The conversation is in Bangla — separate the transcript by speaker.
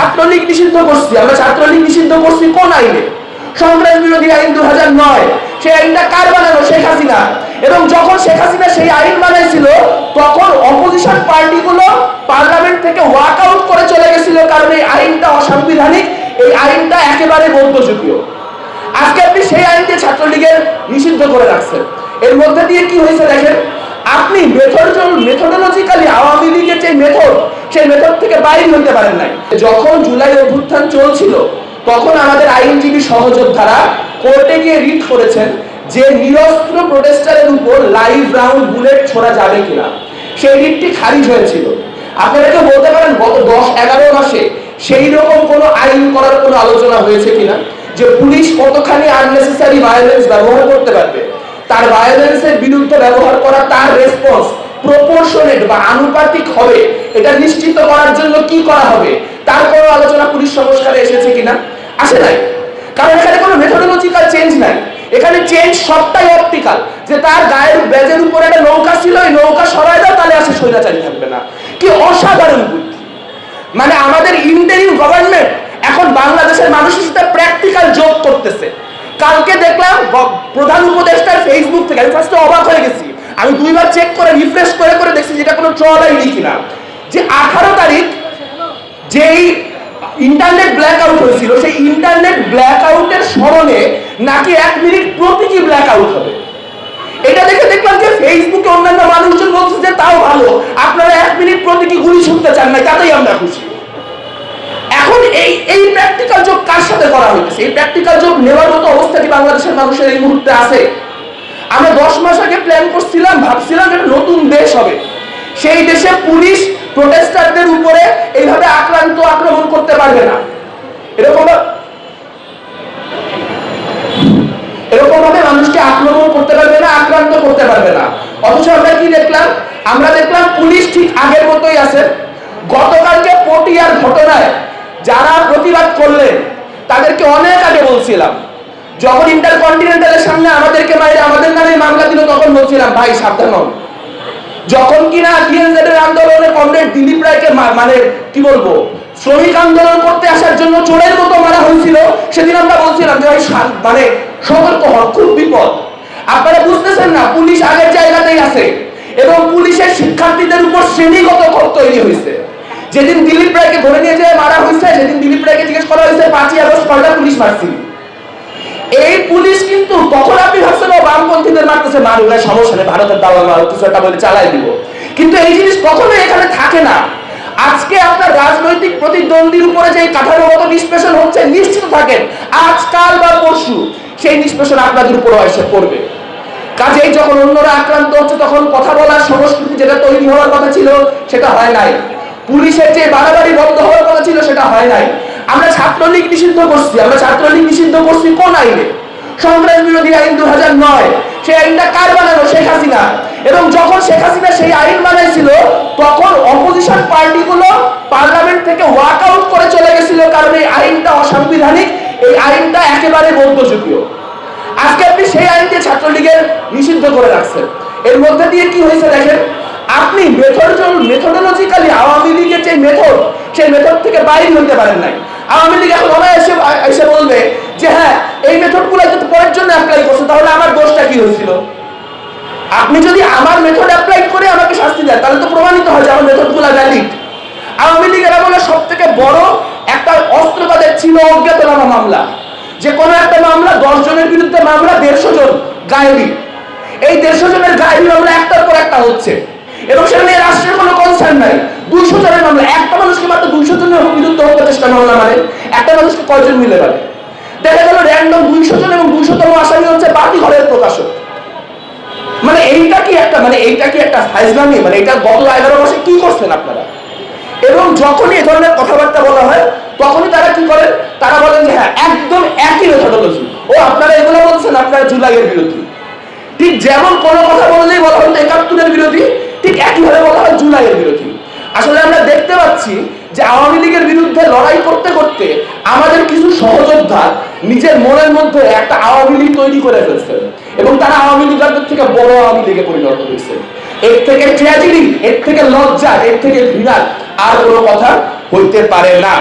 Speaker 1: ছাত্রলীগ নিষিদ্ধ করছি, আমরা ছাত্রলীগ নিষিদ্ধ করছি কোন আইনে? সন্ত্রাস বিরোধী আইন 2009। সেই আইনটা কার বানানো? শেখ হাসিনা। এবং যখন শেখ হাসিনা সেই আইন বানাইছিল তখন অপোজিশন পার্টিগুলো পার্লামেন্ট থেকে ওয়াক আউট করে চলে গেছিল, কারণ এই আইনটা অসাংবিধানিক, এই আইনটা একেবারে মধ্যযুগীয়। আজকে আপনি সেই আইনকে ছাত্রলীগের নিষিদ্ধ করে রাখছেন। এর মধ্যে দিয়ে কি হয়েছে দেখেন, আপনি মেথোডোলজিক্যালি আওয়ামী লীগের যে মেথড, সেই মেথড থেকে বাইরে হতে পারেন নাই। যখন জুলাই অভ্যুত্থান চলছিল তখন আমাদের আইনজীবী সহযোদ্ধারা কোর্টে গিয়ে রিট করেছেন যে নিরস্ত্র প্রোটেস্টারের উপর লাইভ রাউন্ড বুলেট ছোড়া যাবে কিনা। সেই রিটটি খারিজ হয়েছিল। আপনারা কেউ বলতে পারেন গত 10-11 মাসে সেই রকম কোনো আইন করার কোনো আলোচনা হয়েছে কিনা, যে পুলিশ কতখানি আননেসেসারি ভায়োলেন্স ব্যবহার করতে পারবে, তার ভায়োলেন্সের বিরুদ্ধে ব্যবহার করা তার রেসপন্স প্রপোর্শনেট বা আনুপাতিক হবে, এটা নিশ্চিত করার জন্য কি করা হবে, তার কোনো আলোচনা পুলিশ সংস্কারে এসেছে কিনা? আসে নাই। কারণ এখানে কোনো মেথোডোলজিক্যাল চেঞ্জ নাই, এখানে চেঞ্জ সবটাই অপটিক্যাল। যে তার গায়ের ব্যাজের উপর একটা নৌকা ছিল, এই নৌকা সরাই দাও তাহলে আসে স্বৈরাচারী থাকবে না। কি অসাধারণ বুদ্ধি! মানে আমাদের ইন্টারিম গভর্নমেন্ট এখন বাংলাদেশের মানুষের সাথে প্র্যাকটিক্যাল যোগ করতেছে। কালকে দেখলাম প্রধান উপদেষ্টার ফেসবুক থেকে, আমি ফার্স্টে অবাক হয়ে গেছি, আমি 2 বার চেক করে রিফ্রেশ করে করে দেখছি যেটা কোনো ট্রল আইডি কিনা, যে 18 তারিখ যেই ইন্টারনেট ব্ল্যাক আউট হয়েছিল, সেই ইন্টারনেট ব্ল্যাক আউটের স্মরণে নাকি 1 মিনিট প্রতীকী ব্ল্যাক আউট হবে। এটা দেখে দেখলাম যে ফেসবুকে অন্যান্য মানুষজন বলছে যে তাও ভালো, আপনারা 1 মিনিট প্রতীকী গুলি ছুটতে চান না, তাতেই আমরা খুশি। এখন এই প্র্যাকটিক্যাল যোগ কার সাথে করা হয়েছে? এই প্র্যাকটিক্যাল যোগ নেওয়ার মতো অবস্থা কি বাংলাদেশের মানুষের এই মুহূর্তে আছে? আমরা 10 মাস আগে প্ল্যান করছিলাম, ভাবছিলাম একটা নতুন দেশ হবে, সেই দেশে পুলিশ প্রোটেস্টারদের উপরে এইভাবে আক্রমণ করতে পারবে না, এরকম ভাবে মানুষকে আক্রমণ করতে পারবে না, আক্রান্ত করতে পারবে না। অথচ আমরা কি দেখলাম? আমরা দেখলাম পুলিশ ঠিক আগের মতোই আছে। গতকালকে পটিয়ার ঘটনায় যারা প্রতিবাদ করলেন তাদেরকে অনেক আগে বলছিলাম, যখন ইন্টারকন্টিনেন্টালের সামনে আমাদেরকে বাইরে আমাদের নামে মামলা দিল তখন বলছিলাম ভাই সাবধান হন। যখন কিনা টিএনজেড এর আন্দোলনে কমরেড দিলীপ রায়কে মানে কি বলবো শ্রমিক আন্দোলন করতে আসার জন্য চোরের মতো মারা হয়েছিল, সেদিন আমরা বলছিলাম যে ভাই মানে সতর্ক হন, খুব বিপদ। আপনারা বুঝতেছেন না, পুলিশ আগের জায়গাতেই আছে এবং পুলিশের শিক্ষার্থীদের উপর শ্রেণীগত ক্ষোভ তৈরি হয়েছে। যেদিন দিলীপ রায়কে ধরে নিয়ে যেয়ে মারা হয়েছে, সেদিন দিলীপ রায়কে জিজ্ঞেস করা হয়েছে 5ই আগস্ট কয়টা পুলিশ মারছি। এই পুলিশ কিন্তু তখন আপনি ভাবছেন বামপন্থীদের মারতেছে, মারুলে সমস্যা নেই, ভারতের দালাল মার কিছু একটা বলে চালাই দিব, কিন্তু এই জিনিস কখনোই এখানে থাকে না। আজকে আপনার রাজনৈতিক প্রতিদ্বন্দ্বীর উপরে যে কাঠামোগত নিষ্পেষণ হচ্ছে, নিশ্চিত থাকেন আজকাল বা পরশু সেই নিষ্পেষণ আপনাদের উপর এসে পড়বে। কাজেই যখন অন্যরা আক্রান্ত হচ্ছে তখন কথা বলার সংস্কৃতি যেটা তৈরি হওয়ার কথা ছিল সেটা হয় নাই, পুলিশের যে বাড়াবাড়ি বন্ধ হওয়ার কথা ছিল সেটা হয় নাই। আমরা ছাত্রলীগ নিষিদ্ধ করছি, আমরা ছাত্রলীগ নিষিদ্ধ করছি কোন আইনে? সন্ত্রাস বিরোধী আইন 2009। সেই আইনটা কার বানানো? শেখ হাসিনা। এবং যখন শেখ হাসিনা সেই আইন বানাইছিল তখন অপোজিশন পার্টিগুলো পার্লামেন্ট থেকে ওয়াক আউট করে চলে গেছিল, কারণ এই আইনটা অসাংবিধানিক, এই আইনটা একেবারে মধ্যযুগীয়। আজকে আপনি সেই আইনকে ছাত্রলীগের নিষিদ্ধ করে রাখছেন। এর মধ্যে দিয়ে কি হয়েছে দেখেন, আপনি মেথোডোলজিক্যালি আওয়ামী লীগের যে মেথড, সেই মেথড থেকে বাইরে হতে পারেন নাই। আওয়ামী লীগ এখন এসে বলবে যে হ্যাঁ এই মেথডগুলো যদি পরের জন্য অ্যাপ্লাই করছে তাহলে আমার দোষটা কি হয়েছিল? আপনি যদি আমার মেথড অ্যাপ্লাই করে আমাকে শাস্তি দেন তাহলে তো প্রমাণিত হয় যে আমার মেথডগুলো ভ্যালিড। আওয়ামী লীগের আমলে সবথেকে বড় একটা অস্ত্র তাদের ছিল অজ্ঞাতনামা মামলা। যে কোনো একটা মামলা 10 জনের বিরুদ্ধে মামলা, 150 জন গায়েবী। এই 150 জনের গায়েবী মামলা একটার পর একটা হচ্ছে এবং সেখানে রাষ্ট্রের কোনো কনসার্ন নাই। 200 জনের মামলা, একটা মানুষকে মাত্র 200 জনের বিরুদ্ধে হত্যা চেষ্টা মামলা, মানে একটা মানুষকে কয়জন মিলে পারে? দেখা গেল র্যান্ডম 200 জন এবং 200তম আসামি হচ্ছে বাকি ঘরের প্রকাশক। মানে এইটা কি একটা ফাইজলামি? মানে এটা গত 11 মাসে কি করছেন আপনারা? এবং যখনই এই ধরনের কথাবার্তা বলা হয় তখনই তারা কি করেন? তারা বলেন যে হ্যাঁ একদম একই মেথোডোলজি, ও আপনারা এগুলো বলছেন আপনারা জুলাইয়ের বিরোধী। ঠিক যেমন কোনো কথা বললেই বলা হতো 71-এর বিরোধী, ঠিক একইভাবে বলা হয় জুলাইয়ের বিরোধী। আসলে আমরা দেখতে পাচ্ছি যে আওয়ামী লীগের বিরুদ্ধে লড়াই করতে করতে আমাদের কিছু সহযোদ্ধা নিজের মনের মধ্যে একটা আওয়ামী লীগ তৈরি করে ফেলছে এবং তারা আওয়ামী লীগের থেকে বড় আওয়ামী লীগে পরিণত হয়েছে। এর থেকে ট্র্যাজেডি, এর থেকে লজ্জা, এর থেকে ঘৃণা আর কোনো কথা হইতে পারে না।